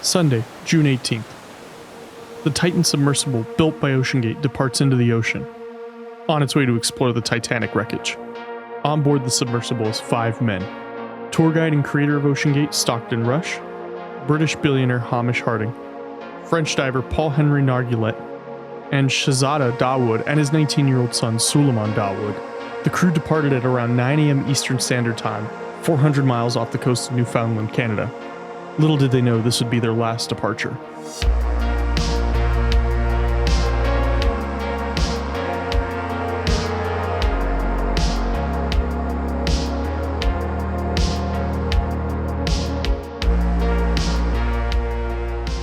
Sunday, June 18th. The Titan submersible built by OceanGate departs into the ocean, on its way to explore the Titanic wreckage. On board the submersible is 5 men. Tour guide and creator of OceanGate, Stockton Rush, British billionaire Hamish Harding, French diver Paul-Henri Narguillet, and Shahzada Dawood and his 19-year-old son Suleiman Dawood. The crew departed at around 9 a.m. Eastern Standard Time, 400 miles off the coast of Newfoundland, Canada. Little did they know this would be their last departure.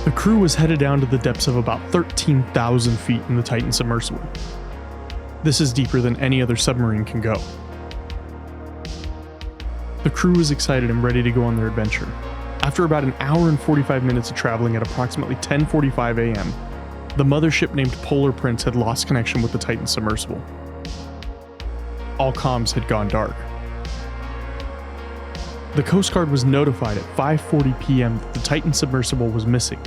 The crew was headed down to the depths of about 13,000 feet in the Titan submersible. This is deeper than any other submarine can go. The crew was excited and ready to go on their adventure. After about an hour and 45 minutes of traveling at approximately 10:45 a.m., the mothership named Polar Prince had lost connection with the Titan submersible. All comms had gone dark. The Coast Guard was notified at 5:40 p.m. that the Titan submersible was missing,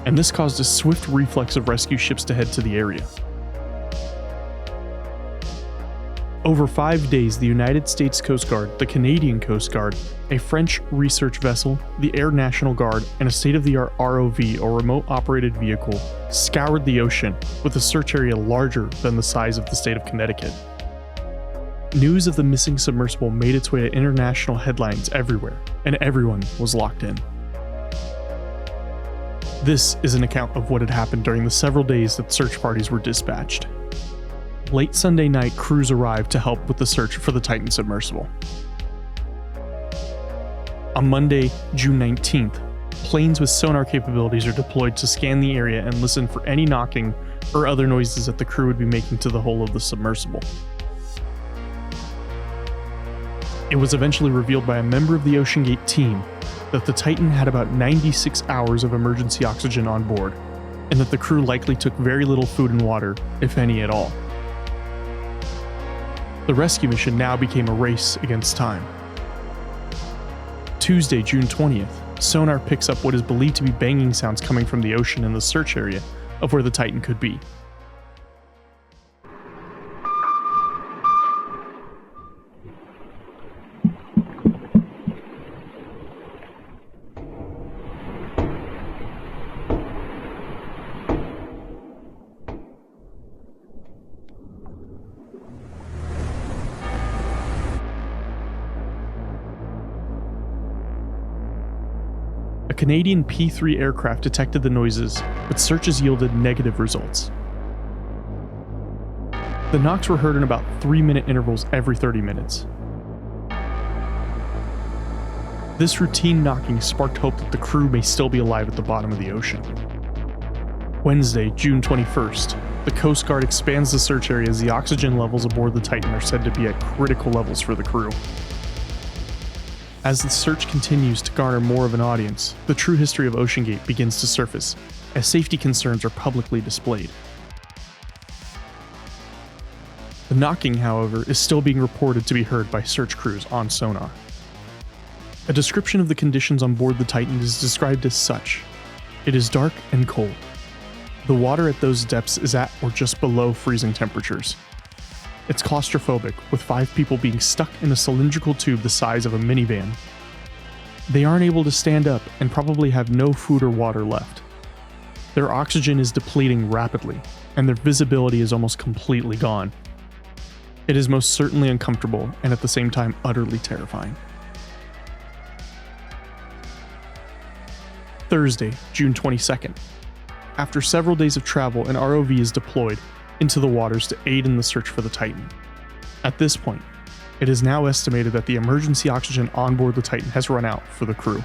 and this caused a swift reflex of rescue ships to head to the area. Over 5 days, the United States Coast Guard, the Canadian Coast Guard, a French research vessel, the Air National Guard, and a state-of-the-art ROV, or remote operated vehicle, scoured the ocean with a search area larger than the size of the state of Connecticut. News of the missing submersible made its way to international headlines everywhere, and everyone was locked in. This is an account of what had happened during the several days that search parties were dispatched. Late Sunday night, crews arrived to help with the search for the Titan submersible. On Monday, June 19th, planes with sonar capabilities are deployed to scan the area and listen for any knocking or other noises that the crew would be making to the hull of the submersible. It was eventually revealed by a member of the OceanGate team that the Titan had about 96 hours of emergency oxygen on board, and that the crew likely took very little food and water, if any at all. The rescue mission now became a race against time. Tuesday, June 20th, sonar picks up what is believed to be banging sounds coming from the ocean in the search area of where the Titan could be. A Canadian P-3 aircraft detected the noises, but searches yielded negative results. The knocks were heard in about 3-minute intervals every 30 minutes. This routine knocking sparked hope that the crew may still be alive at the bottom of the ocean. Wednesday, June 21st, the Coast Guard expands the search area as the oxygen levels aboard the Titan are said to be at critical levels for the crew. As the search continues to garner more of an audience, the true history of OceanGate begins to surface, as safety concerns are publicly displayed. The knocking, however, is still being reported to be heard by search crews on sonar. A description of the conditions on board the Titan is described as such. It is dark and cold. The water at those depths is at or just below freezing temperatures. It's claustrophobic, with 5 people being stuck in a cylindrical tube the size of a minivan. They aren't able to stand up and probably have no food or water left. Their oxygen is depleting rapidly, and their visibility is almost completely gone. It is most certainly uncomfortable and at the same time utterly terrifying. Thursday, June 22nd. After several days of travel, an ROV is deployed into the waters to aid in the search for the Titan. At this point, it is now estimated that the emergency oxygen on board the Titan has run out for the crew.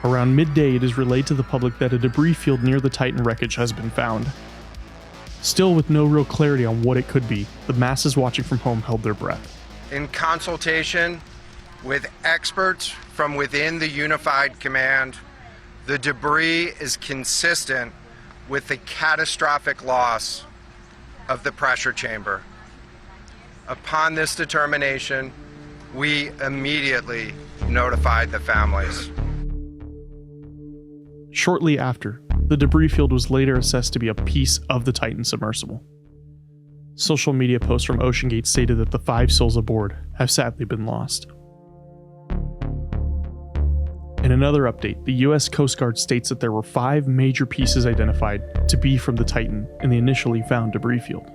Around midday, it is relayed to the public that a debris field near the Titan wreckage has been found. Still with no real clarity on what it could be, the masses watching from home held their breath. In consultation with experts from within the Unified Command, the debris is consistent with the catastrophic loss of the pressure chamber. Upon this determination, we immediately notified the families. Shortly after, the debris field was later assessed to be a piece of the Titan submersible. Social media posts from OceanGate stated that the 5 souls aboard have sadly been lost. In another update, the US Coast Guard states that there were 5 major pieces identified to be from the Titan in the initially found debris field.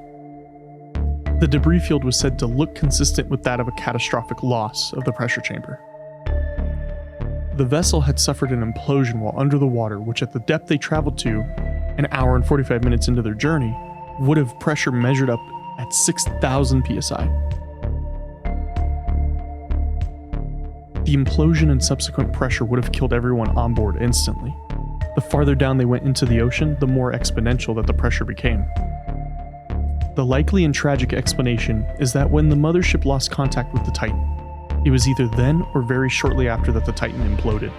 The debris field was said to look consistent with that of a catastrophic loss of the pressure chamber. The vessel had suffered an implosion while under the water, which at the depth they traveled to, an hour and 45 minutes into their journey, would have pressure measured up at 6,000 psi. The implosion and subsequent pressure would have killed everyone on board instantly. The farther down they went into the ocean, the more exponential that the pressure became. The likely and tragic explanation is that when the mothership lost contact with the Titan, it was either then or very shortly after that the Titan imploded.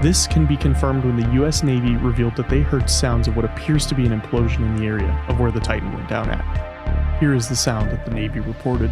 This can be confirmed when the US Navy revealed that they heard sounds of what appears to be an implosion in the area of where the Titan went down at. Here is the sound that the Navy reported.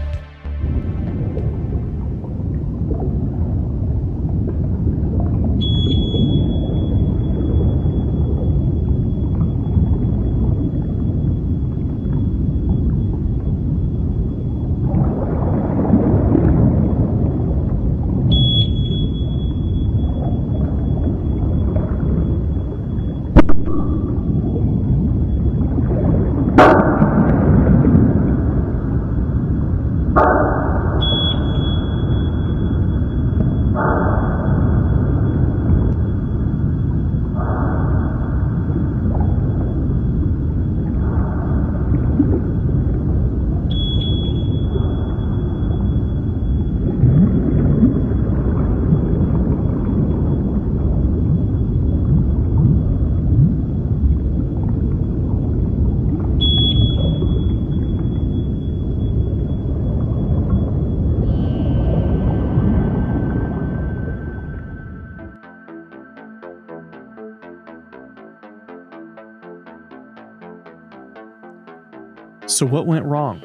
So what went wrong?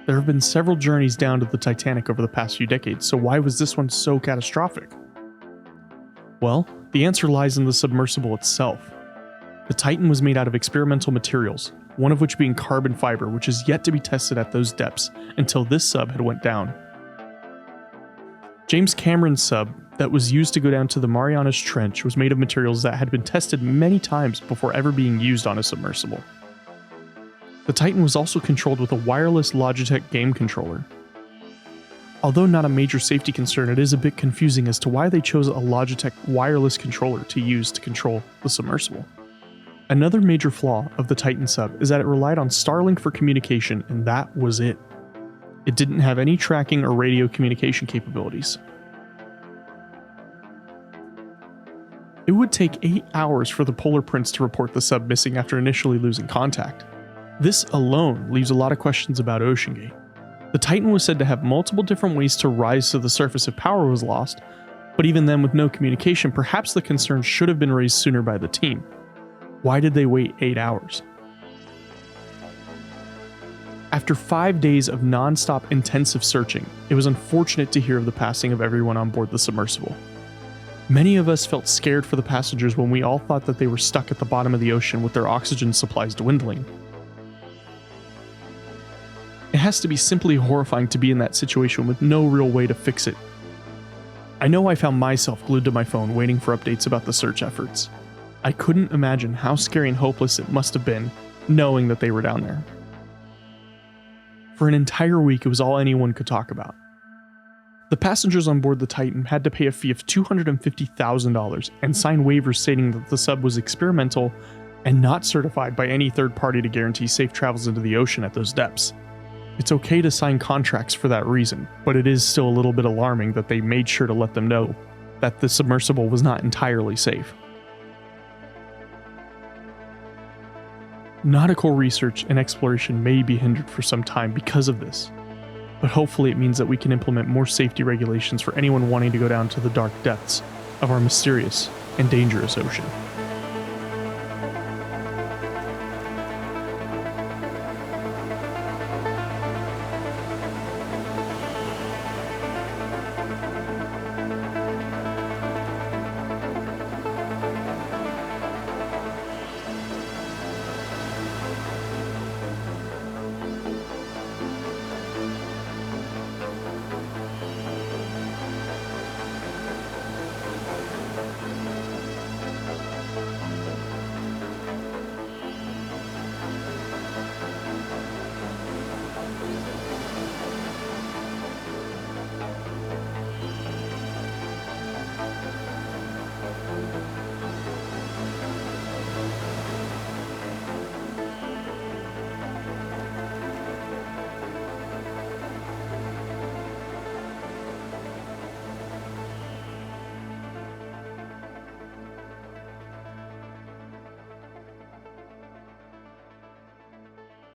There have been several journeys down to the Titanic over the past few decades, so why was this one so catastrophic? Well, the answer lies in the submersible itself. The Titan was made out of experimental materials, one of which being carbon fiber, which is yet to be tested at those depths until this sub had went down. James Cameron's sub that was used to go down to the Marianas Trench was made of materials that had been tested many times before ever being used on a submersible. The Titan was also controlled with a wireless Logitech game controller. Although not a major safety concern, it is a bit confusing as to why they chose a Logitech wireless controller to use to control the submersible. Another major flaw of the Titan sub is that it relied on Starlink for communication, and that was it. It didn't have any tracking or radio communication capabilities. It would take 8 hours for the Polar Prince to report the sub missing after initially losing contact. This alone leaves a lot of questions about OceanGate. The Titan was said to have multiple different ways to rise to the surface if power was lost, but even then with no communication, perhaps the concern should have been raised sooner by the team. Why did they wait 8 hours? After 5 days of non-stop intensive searching, it was unfortunate to hear of the passing of everyone on board the submersible. Many of us felt scared for the passengers when we all thought that they were stuck at the bottom of the ocean with their oxygen supplies dwindling. It has to be simply horrifying to be in that situation with no real way to fix it. I know I found myself glued to my phone waiting for updates about the search efforts. I couldn't imagine how scary and hopeless it must have been knowing that they were down there. For an entire week, it was all anyone could talk about. The passengers on board the Titan had to pay a fee of $250,000 and sign waivers stating that the sub was experimental and not certified by any third party to guarantee safe travels into the ocean at those depths. It's okay to sign contracts for that reason, but it is still a little bit alarming that they made sure to let them know that the submersible was not entirely safe. Nautical research and exploration may be hindered for some time because of this, but hopefully it means that we can implement more safety regulations for anyone wanting to go down to the dark depths of our mysterious and dangerous ocean.